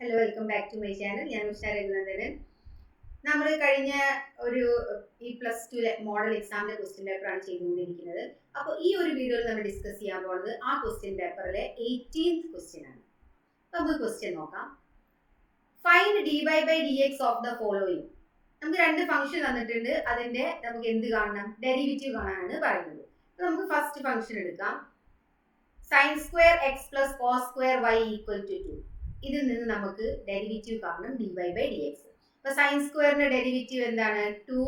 Hello, welcome back to my channel. ഞാൻ ഉഷ രഘുനന്ദനൻ. നമ്മൾ കഴിഞ്ഞ ഒരു +2 മോഡൽ എക്സാമിന്റെ ക്വസ്റ്റ്യൻ പേപ്പറാണ് ചെയ്തുകൊണ്ടിരിക്കുന്നത്. അപ്പോൾ ഈ ഒരു വീഡിയോയിൽ നമ്മൾ ഡിസ്കസ് ചെയ്യാൻ പോകുന്നത് ആ ക്വസ്റ്റ്യൻ പേപ്പറിലെ 18th ക്വസ്റ്റ്യൻ ആണ്. നമുക്ക് ക്വസ്റ്റ്യൻ നോക്കാം. Find dy/dx of the following. നമുക്ക് രണ്ട് ഫംഗ്ഷൻ തന്നിട്ടുണ്ട്. അതിന്റെ നമുക്ക് എന്ത് കാണണം? ഡെറിവേറ്റീവ് കാണാനാണ് പറയുന്നത്. അപ്പോൾ നമുക്ക് ഫസ്റ്റ് ഫംഗ്ഷൻ എടുക്കാം. sin² x + cos² y = 2. ഇതിൽ നിന്ന് നമുക്ക് ഡെറിവേറ്റീവ് കാണണം dy/dx. അപ്പോൾ sin² ഡെറിവേറ്റീവ് എന്താണ്? 2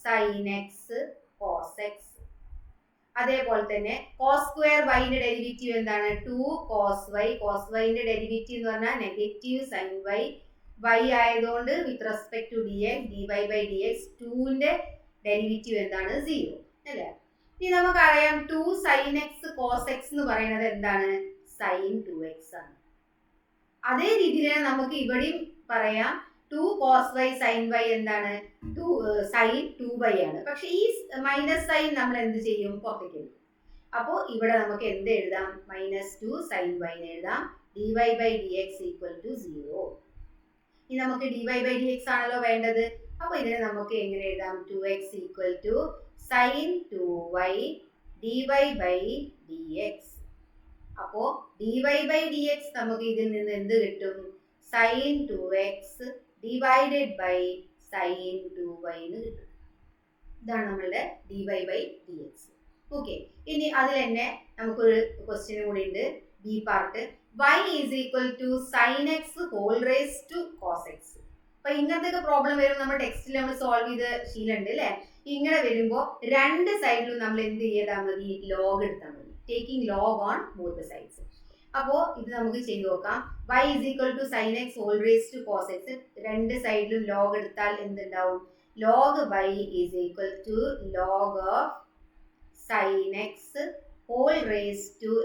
sin x cos x. അതേപോലെ തന്നെ cos² y ഡെറിവേറ്റീവ് എന്താണ്? 2 cos y. cos y derivative എന്ന് പറഞ്ഞാൽ നെഗറ്റീവ് sin y. y ആയതുകൊണ്ട് with respect to dx dy/dx 2 derivative എന്താണ്? 0 അല്ലേ? ഇനി നമുക്കറിയാം 2 sin x cos x എന്ന് പറയുന്നത് എന്താണ്? sin 2x ആണ്. അതേ രീതിയിൽ നമുക്ക് ഇവിടെയും പറയാം 2 cos y sin y എന്താണ്? sin 2y ആണ്. പക്ഷെ ഈ മൈനസ് സൈൻ നമ്മൾ എന്ത് ചെയ്യും? പുറത്തേക്ക് എടുക്കും. അപ്പോൾ ഇവിടെ നമുക്ക് എന്ത് എഴുതാം? -2 sin y എഴുതാം. dy/dx = 0. ഇനി നമുക്ക് dy/dx ആണല്ലോ വേണ്ടത്. അപ്പോൾ ഇതിനെ നമുക്ക് എങ്ങനെ എഴുതാം? 2x = sin 2y dy/dx. അപ്പോൾ dy/dx നമുക്ക് ഇതിൽ നിന്ന് എന്ത് കിട്ടും? sin 2x divided by sin 2y എന്ന് കിട്ടും. ഇതാണ് നമ്മളുടെ dy/dx. ഓക്കെ, ഇനി അതിൽ തന്നെ നമുക്കൊരു ക്വസ്റ്റ്യൻ കൂടി ഉണ്ട്, B part. y = sin x whole cos x. അപ്പൊ ഇങ്ങനത്തെ പ്രോബ്ലം വരും. നമ്മുടെ ടെക്സ്റ്റിൽ നമ്മൾ സോൾവ് ചെയ്ത് ശീലമുണ്ട് അല്ലെ? ഇങ്ങനെ വരുമ്പോൾ രണ്ട് സൈഡിലും നമ്മൾ എന്ത് ചെയ്താൽ മതി? ലോഗ് എടുത്താൽ മതി. Taking log on both sides. അപ്പോൾ ഇത് നമുക്ക് ചെയ്തു നോക്കാം. y = sin x whole cos x. രണ്ട് സൈഡിലും ലോഗ് എടുത്താൽ എന്തുണ്ടാവും? log y = log of sin x whole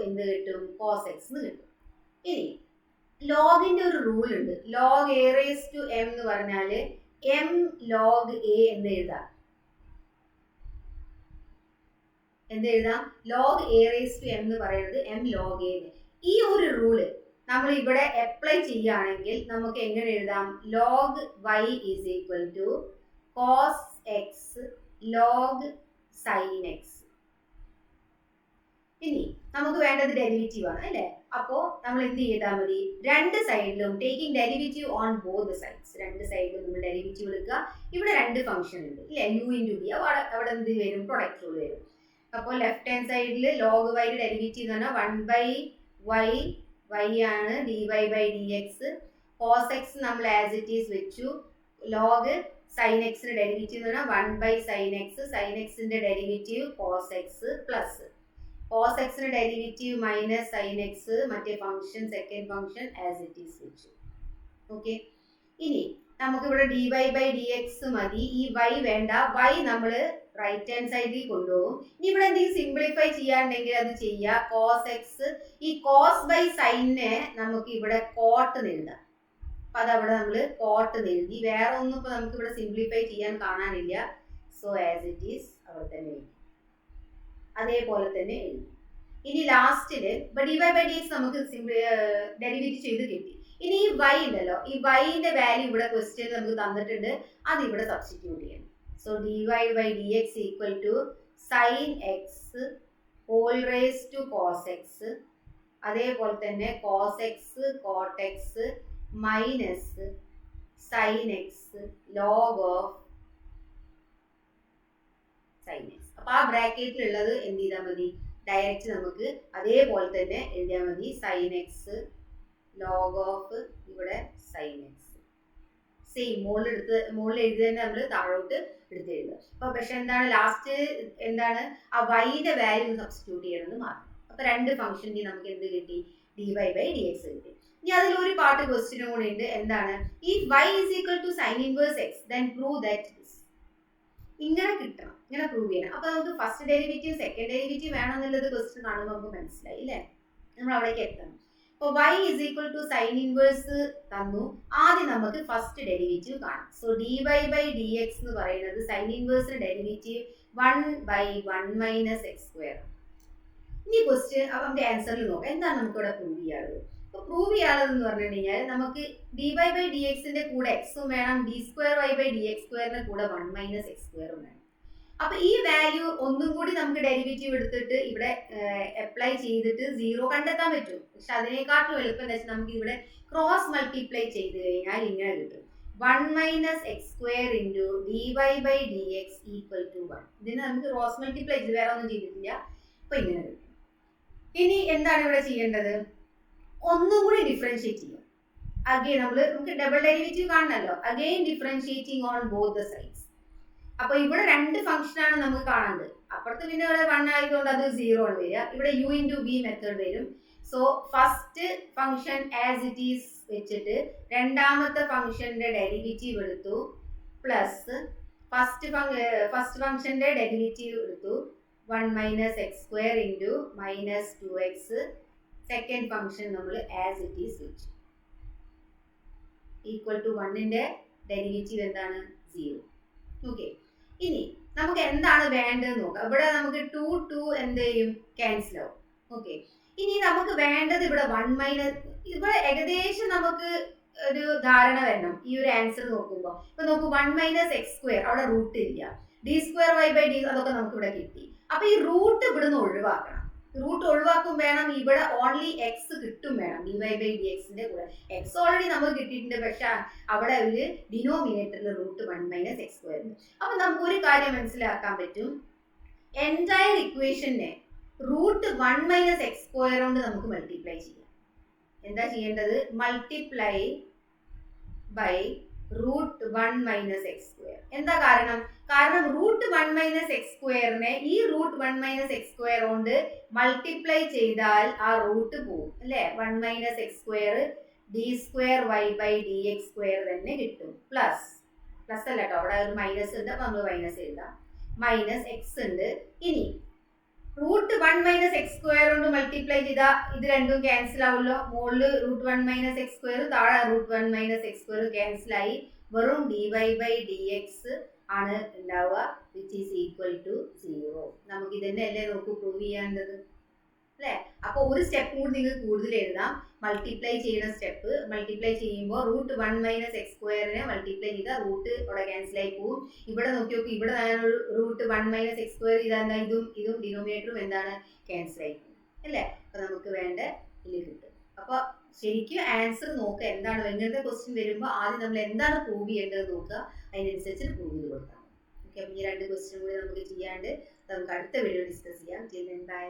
എന്ത് കിട്ടും? cos x എന്ന് കിട്ടും. ഇനി ലോഗിന്റെ ഒരു റൂൾ ഉണ്ട്. log a⁻m എന്ന് പറഞ്ഞാൽ m log a എന്ന് എഴുതാം. എന്തെഴുതാം? log a⁻m എന്ന് പറയുന്നത് m log a. ഈ ഒരു റൂള് നമ്മൾ ഇവിടെ അപ്ലൈ ചെയ്യുകയാണെങ്കിൽ നമുക്ക് എങ്ങനെ എഴുതാം? log y = cos x log sin x. ഇനി നമുക്ക് വേണ്ടത് ഡെറിവേറ്റീവ് ആണ് അല്ലേ? അപ്പോൾ നമ്മൾ എന്ത് ചെയ്താൽ മതി? രണ്ട് സൈഡിലും taking derivative on both sides. രണ്ട് സൈഡിലും നമ്മൾ ഡെറിവേറ്റീവ് എടുക്കുക. ഇവിടെ രണ്ട് ഫംഗ്ഷൻ ഉണ്ട് ഇല്ലേ? u × v. അവിടെ എന്ത് വരും? പ്രൊഡക്റ്റ് റൂൾ വരും. അപ്പോൾ ലെഫ്റ്റ് ഹാൻഡ് സൈഡിൽ log y ഡെറിവേറ്റീവ് എന്ന് പറഞ്ഞാൽ 1/y y ആണ് dy/dx. cos x നമ്മൾ ആസ് ഇറ്റ് ഈസ് വെച്ചു. log sin x ഡെറിവേറ്റീവ് എന്ന് പറഞ്ഞാൽ 1/sin x. sin x derivative cos x plus cos x derivative minus sin x. മറ്റേ function second function as it is വെച്ചു. Okay, ഇനി നമുക്കിവിടെ dy/dx മതി. ഈ y വേണ്ട. y നമ്മൾ റൈറ്റ് ഹാൻഡ് സൈഡിൽ കൊണ്ടുപോകും. ഇനി ഇവിടെ എന്തെങ്കിലും സിംപ്ലിഫൈ ചെയ്യാണ്ടെങ്കിൽ അത് ചെയ്യുക. cos x ഈ cos/sin നമുക്ക് ഇവിടെ cot എഴുതാം. അപ്പൊ അതവിടെ നമ്മൾ cot എഴുതി. വേറെ ഒന്നും ഇപ്പൊ നമുക്ക് ഇവിടെ സിംപ്ലിഫൈ ചെയ്യാൻ കാണാനില്ല. സോ ആസ് ഇറ്റ് ഈസ് അവിടെ തന്നെ എഴുതി. അതേപോലെ തന്നെ എഴുതി. ഇനി ലാസ്റ്റില് dy/dx നമുക്ക് ഡെറിവേറ്റ് ചെയ്ത് കിട്ടി. ഇനി ഈ y ഉണ്ടല്ലോ, ഈ y വാല്യൂ ഇവിടെ ക്വസ്റ്റ്യൻ നമുക്ക് തന്നിട്ടുണ്ട്. അത് ഇവിടെ സബ്സ്റ്റിറ്റ്യൂട്ട് ചെയ്യണം. So dy/dx = sin x whole cos x. അതേപോലെ തന്നെ cos x cot x minus sin x log of sin x. അപ്പൊ ആ ബ്രാക്കറ്റിലുള്ളത് എന്ത് ചെയ്താൽ മതി? ഡയറക്റ്റ് നമുക്ക് അതേപോലെ തന്നെ എഴുതിയാൽ മതി. sin x log of ഇവിടെ sin x. സെയിം മുകളിൽ എഴുതി തന്നെ നമ്മൾ താഴോട്ട് എടുത്ത് എഴുതുക. അപ്പൊ പക്ഷെ എന്താണ് ലാസ്റ്റ് എന്താണ്? ആ y വാല്യൂ സബ്സ്റ്റിറ്റ്യൂട്ട് ചെയ്യണമെന്ന് മാറും. അപ്പൊ രണ്ട് ഫംഗ്ഷൻ്റെ നമുക്ക് എന്ത് കിട്ടി? dy/dx കിട്ടി. ഇനി അതിൽ ഒരു പാർട്ട് ക്വസ്റ്റ്യനും കൂടി ഉണ്ട്. എന്താണ്? ഈ y = sin 1x then prove that this. ഇങ്ങനെ കിട്ടണം, ഇങ്ങനെ പ്രൂവ് ചെയ്യണം. അപ്പൊ നമുക്ക് ഫസ്റ്റ് ഡെറിവേറ്റീവ് സെക്കൻഡ് ഡെറിവേറ്റീവ് വേണമെന്നുള്ളത് ക്വസ്റ്റ്യൻ കാണുമ്പോൾ നമുക്ക് മനസ്സിലായി അല്ലേ? നമ്മൾ അവിടേക്ക് എത്തണം. അപ്പോൾ y = sin 1 തന്നു. ആദ്യം നമുക്ക് ഫസ്റ്റ് ഡെറിവേറ്റീവ് കാണാം. സോ dy/dx എന്ന് പറയുന്നത് sin 1 ഡെറിവേറ്റീവ് 1/1 - x². ഇനി ക്വസ്റ്റ്യൻ നമുക്ക് ആൻസറിൽ നോക്കാം. എന്താണ് നമുക്ക് ഇവിടെ പ്രൂവ് ചെയ്യാറുള്ളത്? ഇപ്പൊ പ്രൂവ് ചെയ്യാനുള്ളതെന്ന് പറഞ്ഞു കഴിഞ്ഞാൽ നമുക്ക് dy/dxന്റെ കൂടെ എക്സും വേണം, d2y/dx² കൂടെ 1 - x² വേണം. അപ്പൊ ഈ വാല്യൂ ഒന്നും കൂടി നമുക്ക് ഡെറിവേറ്റീവ് എടുത്തിട്ട് ഇവിടെ അപ്ലൈ ചെയ്തിട്ട് 0 കണ്ടെത്താൻ പറ്റും. പക്ഷെ അതിനെക്കാട്ടും എളുപ്പം എന്താ വെച്ചാൽ നമുക്ക് ഇവിടെ ക്രോസ് മൾട്ടിപ്ലൈ ചെയ്ത് കഴിഞ്ഞാൽ ഇങ്ങനെ കിട്ടും 1 - x² into dy/dx equal to 1. ഇതിന് നമുക്ക് ക്രോസ് മൾട്ടിപ്ലൈ ചെയ്ത് വേറെ ഒന്നും ചെയ്തിട്ടില്ല. അപ്പൊ ഇങ്ങനെ കിട്ടും. ഇനി എന്താണ് ഇവിടെ ചെയ്യേണ്ടത്? ഒന്നും കൂടി ഡിഫറൻഷിയേറ്റ് ചെയ്യാം. അഗെയിൻ നമുക്ക് ഡബിൾ ഡെറിവേറ്റീവ് കാണണമല്ലോ. Again differentiating on both the sides. അപ്പൊ ഇവിടെ രണ്ട് ഫംഗ്ഷൻ ആണ് നമുക്ക് കാണുന്നത്. അപ്പുറത്ത് പിന്നെ ഇവിടെ 1 ആയതുകൊണ്ട് അത് 0 ആണ് വരിക. ഇവിടെ u into v മെത്തേഡ് വരും. So first function as it is വെച്ചിട്ട് രണ്ടാമത്തെ ഫംഗ്ഷന്റെ ഡെറിവേറ്റീവ് എടുത്തു പ്ലസ് ഫസ്റ്റ് ഫംഗ്ഷന്റെ ഡെറിവേറ്റീവ് എടുത്തു 1 - x² into -2x. Second function നമ്മൾ ആസ് ഇറ്റ് ഈസ് വെച്ചു ഈക്വൽ ടു 1ന്റെ ഡെറിവേറ്റീവ് എന്താണ്? 0. ഓക്കെ, ഇനി നമുക്ക് എന്താണ് വേണ്ടത് നോക്കാം. ഇവിടെ നമുക്ക് 2 എന്ത് ചെയ്യും? ക്യാൻസൽ ആവും. ഓക്കെ, ഇനി നമുക്ക് വേണ്ടത് ഇവിടെ 1 ഇവിടെ ഏകദേശം നമുക്ക് ഒരു ധാരണ വരണം ഈ ഒരു ആൻസർ നോക്കുമ്പോൾ. ഇപ്പൊ നോക്കൂ 1 - x² അവിടെ റൂട്ട് ഇല്ല, d2y/d അതൊക്കെ നമുക്ക് ഇവിടെ കിട്ടി. അപ്പൊ ഈ റൂട്ട് ഇവിടുന്ന് ഒഴിവാക്കണം. റൂട്ട് ഒഴിവാക്കും വേണം, ഇവിടെ ഓൺലി എക്സ് കിട്ടും വേണം dy/dxന്റെ കൂടെ. എക്സ് ഓൾറെഡി നമുക്ക് കിട്ടിയിട്ടുണ്ട്, പക്ഷെ അവിടെ ഒരു ഡിനോമിനേറ്ററിൽ റൂട്ട് 1 - x² ഉണ്ട്. അപ്പൊ നമുക്ക് ഒരു കാര്യം മനസ്സിലാക്കാൻ പറ്റും, എൻറ്റയർ ഇക്വേഷനെ റൂട്ട് 1 - x² കൊണ്ട് നമുക്ക് മൾട്ടിപ്ലൈ ചെയ്യാം. എന്താ ചെയ്യേണ്ടത്? Multiply by root 1 - x². എന്താ കാരണം? കാരണം റൂട്ട് 1 - x² ഈ റൂട്ട് 1 - x² കൊണ്ട് മൾട്ടിപ്ലൈ ചെയ്താൽ ആ റൂട്ട് പോകും അല്ലെ. 1 - x² d2y/dx² തന്നെ കിട്ടും. പ്ലസ് അല്ല കേട്ടോ, അവിടെ ഒരു മൈനസ് ഉണ്ട്, അപ്പൊ നമ്മൾ മൈനസ് എഴുതാം. മൈനസ് എക്സ് ഉണ്ട്. ഇനി റൂട്ട് 1 - x² കൊണ്ട് മൾട്ടിപ്ലൈ ചെയ്താൽ ഇത് രണ്ടും ക്യാൻസൽ ആവുമല്ലോ. മുകളിൽ റൂട്ട് 1 - x², താഴെ റൂട്ട് 1 - x² ക്യാൻസൽ ആയി. വെറും dy/dx ആണ് ഉണ്ടാവുക, വിച്ച് ഈസ് ഈക്വൽ ടു 0. നമുക്ക് ഇതന്നെ അല്ലേ നോക്കൂ പ്രൂവ് ചെയ്യാണ്ടത് അല്ലേ. അപ്പൊ ഒരു സ്റ്റെപ്പ് കൂടി നിങ്ങൾക്ക് കൂടുതൽ എഴുതാം. മൾട്ടിപ്ലൈ ചെയ്യുന്ന സ്റ്റെപ്പ്. മൾട്ടിപ്ലൈ ചെയ്യുമ്പോൾ റൂട്ട് 1 - x² മൾട്ടിപ്ലൈ ചെയ്താൽ റൂട്ട് അവിടെ ക്യാൻസൽ ആയി പോകും. ഇവിടെ നോക്കി നോക്കി, ഇവിടെ റൂട്ട് 1 - x² ഇതാണ്, ഇതും ഡിനോമിനേറ്ററും എന്താണ്? ക്യാൻസൽ ആയി പോകും അല്ലേ. അപ്പൊ നമുക്ക് വേണ്ട ഇതിൽ കിട്ടും. അപ്പൊ ശരിക്കും ആൻസർ നോക്കുക എന്താണ്. ഇങ്ങനത്തെ ക്വസ്റ്റ്യൻ വരുമ്പോൾ ആദ്യം നമ്മൾ എന്താണ് പ്രൂവ് ചെയ്യേണ്ടത് നോക്കുക, അതിനനുസരിച്ച് പ്രൂവ് ചെയ്ത് കൊടുക്കാം. ഓക്കെ, അപ്പൊ ഈ രണ്ട് ക്വസ്റ്റ്യൻ കൂടി നമുക്ക് ചെയ്യാണ്ട് നമുക്ക് അടുത്ത വീഡിയോ ഡിസ്കസ് ചെയ്യാം. ബൈ.